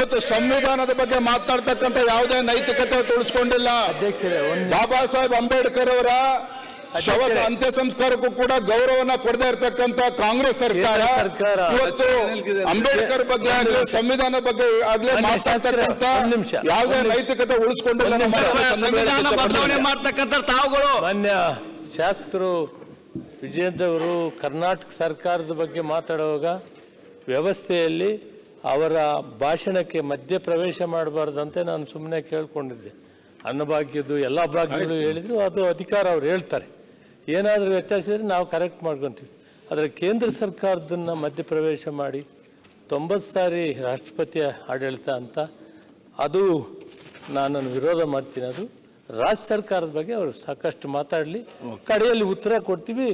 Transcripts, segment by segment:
ಇವತ್ತು ಸಂವಿಧಾನದ ಬಗ್ಗೆ ಮಾತನಾಡ್ತಕ್ಕಂಥ ಯಾವುದೇ ನೈತಿಕತೆ ಉಳಿಸ್ಕೊಂಡಿಲ್ಲ. ಬಾಬಾ ಸಾಹೇಬ್ ಅಂಬೇಡ್ಕರ್ ಅವರ ಶವ ಅಂತ್ಯ ಸಂಸ್ಕಾರಕ್ಕೂ ಕೂಡ ಗೌರವನ ಕೊಡದೇ ಇರತಕ್ಕಂತ ಕಾಂಗ್ರೆಸ್ ಸರ್ಕಾರ ಇವತ್ತು ಅಂಬೇಡ್ಕರ್ ಬಗ್ಗೆ ಆಗ್ಲಿ ಸಂವಿಧಾನ ಬಗ್ಗೆ ಆಗ್ಲಿ ಮಾತಾಡ್ತಕ್ಕಂತ ಯಾವುದೇ ನೈತಿಕತೆ ಉಳಿಸ್ಕೊಂಡಿಲ್ಲ. ತಾವುಗಳು ಮಾನ್ಯ ಶಾಸಕರು ವಿಜಯೇಂದ್ರ ಕರ್ನಾಟಕ ಸರ್ಕಾರದ ಬಗ್ಗೆ ಮಾತಾಡುವಾಗ ವ್ಯವಸ್ಥೆಯಲ್ಲಿ ಅವರ ಭಾಷಣಕ್ಕೆ ಮಧ್ಯ ಪ್ರವೇಶ ಮಾಡಬಾರ್ದಂತೆ ನಾನು ಸುಮ್ಮನೆ ಕೇಳ್ಕೊಂಡಿದ್ದೆ. ಅನ್ನಭಾಗ್ಯದ್ದು ಎಲ್ಲ ಭಾಗ್ಯಗಳು ಹೇಳಿದ್ರು, ಅದು ಅಧಿಕಾರ ಅವ್ರು ಹೇಳ್ತಾರೆ. ಏನಾದರೂ ವ್ಯತ್ಯಾಸ ಇದ್ರೆ ನಾವು ಕರೆಕ್ಟ್ ಮಾಡ್ಕೊತೀವಿ. ಆದರೆ ಕೇಂದ್ರ ಸರ್ಕಾರದನ್ನು ಮಧ್ಯಪ್ರವೇಶ ಮಾಡಿ 90 ಸಾರಿ ರಾಷ್ಟ್ರಪತಿ ಆಡಳಿತ ಅಂತ ಅದು ನಾನು ವಿರೋಧ ಮಾಡ್ತೀನಿ. ಅದು ರಾಜ್ಯ ಸರ್ಕಾರದ ಬಗ್ಗೆ ಅವರು ಸಾಕಷ್ಟು ಮಾತಾಡಲಿ, ಕಡೆಯಲ್ಲಿ ಉತ್ತರ ಕೊಡ್ತೀವಿ.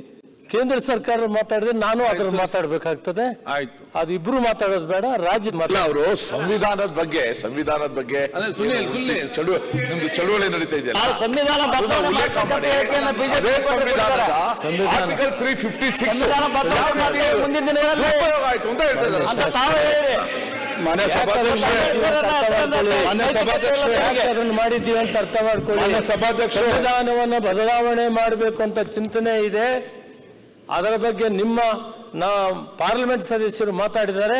ಕೇಂದ್ರ ಸರ್ಕಾರ ಮಾತಾಡಿದ್ರೆ ನಾನು ಅದ್ರ ಮಾತಾಡ್ಬೇಕಾಗ್ತದೆ. ಅದು ಇಬ್ರು ಮಾತಾಡೋದು ಬೇಡ. ರಾಜ್ಯ ಅವರು ಸಂವಿಧಾನದ ಬಗ್ಗೆ ನಿಮ್ದು ಚಳುವಳಿ ನಡೀತಾ ಇದೆ. ಆರ್ಟಿಕಲ್ 356 ಮುಂದಿನ ದಿನ ಆಯ್ತು ಅಂತ ಹೇಳ್ತಾರೆ. ಅದನ್ನು ಮಾಡಿದ್ದೀವಿ ಅಂತ ಅರ್ಥ ಮಾಡ್ಕೊಳ್ಳಿ. ಸಂವಿಧಾನವನ್ನು ಬದಲಾವಣೆ ಮಾಡಬೇಕು ಅಂತ ಚಿಂತನೆ ಇದೆ. ಅದರ ಬಗ್ಗೆ ನಿಮ್ಮ ಪಾರ್ಲಿಮೆಂಟ್ ಸದಸ್ಯರು ಮಾತಾಡಿದ್ದಾರೆ.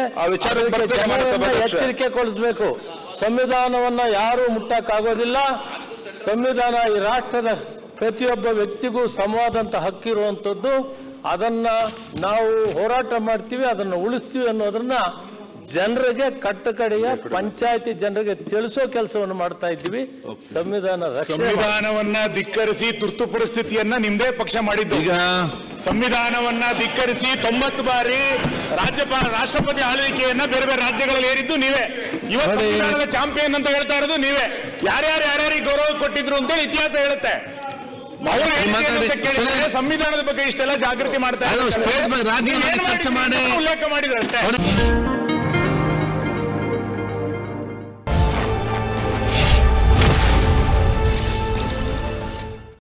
ಎಚ್ಚರಿಕೆ ಕೊಡಿಸಬೇಕು. ಸಂವಿಧಾನವನ್ನ ಯಾರು ಮುಟ್ಟಕ್ಕಾಗೋದಿಲ್ಲ. ಸಂವಿಧಾನ ಈ ರಾಷ್ಟ್ರದ ಪ್ರತಿಯೊಬ್ಬ ವ್ಯಕ್ತಿಗೂ ಸಮವಾದಂತ ಹಕ್ಕಿರುವಂಥದ್ದು. ಅದನ್ನ ನಾವು ಹೋರಾಟ ಮಾಡ್ತೀವಿ, ಅದನ್ನು ಉಳಿಸ್ತೀವಿ ಅನ್ನೋದನ್ನ ಜನರಿಗೆ ಕಟ್ಟಕಡೆಯ ಪಂಚಾಯತಿ ಜನರಿಗೆ ತಿಳಿಸೋ ಕೆಲಸವನ್ನು ಮಾಡ್ತಾ ಇದ್ದೀವಿ. ಸಂವಿಧಾನವನ್ನ ಧಿಕ್ಕರಿಸಿ ತುರ್ತು ಪರಿಸ್ಥಿತಿಯನ್ನ ನಿಮ್ದೇ ಪಕ್ಷ ಮಾಡಿದ್ದು. ಈಗ ಸಂವಿಧಾನವನ್ನ ಧಿಕ್ಕರಿಸಿ 90 ಬಾರಿ ರಾಷ್ಟ್ರಪತಿ ಆಳ್ವಿಕೆಯನ್ನ ಬೇರೆ ಬೇರೆ ರಾಜ್ಯಗಳಲ್ಲಿ ಏರಿದ್ದು ನೀವೇ. ಇವತ್ತು ಸಂವಿಧಾನದ ಚಾಂಪಿಯನ್ ಅಂತ ಹೇಳ್ತಾ ಇರೋದು ನೀವೇ. ಯಾರ್ಯಾರಿಗೆ ಗೌರವ ಕೊಟ್ಟಿದ್ರು ಅಂತ ಇತಿಹಾಸ ಹೇಳುತ್ತೆ. ಸಂವಿಧಾನದ ಬಗ್ಗೆ ಇಷ್ಟೆಲ್ಲ ಜಾಗೃತಿ ಮಾಡ್ತಾ ಉಲ್ಲೇಖ ಮಾಡಿದ್ರು ಅಷ್ಟೇ.